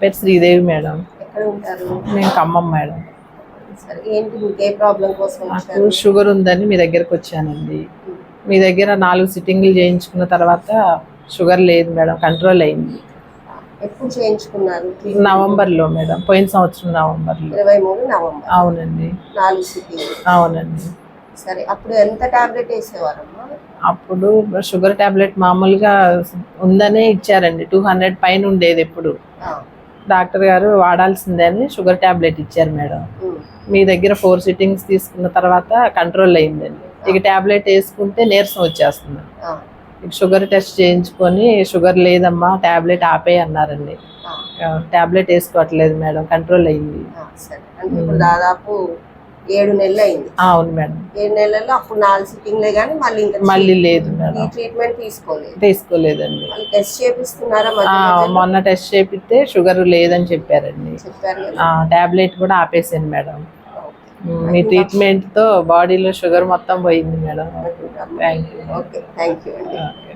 పేరు శ్రీదేవి మేడం. ఎక్కడ ఉంటారు? నేను ఖమ్మం మేడం. సరే, ఏంటి మీకు ఏ ప్రాబ్లం కోసం నాకు వచ్చారు? షుగర్ ఉందని మీ దగ్గరకు వచ్చానండి. మీ దగ్గర 4 సిట్టింగ్లు చేయించుకున్న తర్వాత షుగర్ లేదు మేడం, కంట్రోల్ అయింది. ఎప్పుడు చేయించుకున్నారు? నవంబర్లో మేడం, పోయిన సంవత్సరం నవంబర్లో. 23 నవంబర్. అవునండి. 4 సిట్టింగ్. అవునండి. సరే, అప్పుడు ఎంత టాబ్లెట్ వేసేవారమ్మా? అప్పుడు షుగర్ టాబ్లెట్ మామూలుగా ఉందనే ఇచ్చారండి. 200 పైన ఉండేది ఎప్పుడు. డాక్టర్ గారు వాడాల్సిందే అని షుగర్ టాబ్లెట్ ఇచ్చారు మేడం. మీ దగ్గర 4 సిట్టింగ్స్ తీసుకున్న తర్వాత కంట్రోల్ అయిందండి. ఇక టాబ్లెట్ వేసుకుంటే నీరసం వచ్చేస్తుంది. ఇక షుగర్ టెస్ట్ చేయించుకొని షుగర్ లేదమ్మా టాబ్లెట్ ఆపే అన్నారండి. టాబ్లెట్ వేసుకోవట్లేదు మేడం, కంట్రోల్ అయింది. దాదాపు 7 నెలలు అయింది. అవును మేడం. 7 నెలల్లో అప్పుడు 4 సిట్టింగ్లే కానీ మళ్ళీ లేదు మేడం. ట్రీట్మెంట్ తీసుకోలేదండి. టెస్ట్ చేపిస్తున్నారా? మొన్న టెస్ట్ చేపిస్తే షుగర్ లేదని చెప్పారండి. టాబ్లెట్ కూడా ఆపేసాను మేడం. మీ ట్రీట్మెంట్ తో బాడీలో షుగర్ మొత్తం పోయింది మేడం. థ్యాంక్ యూ అండి.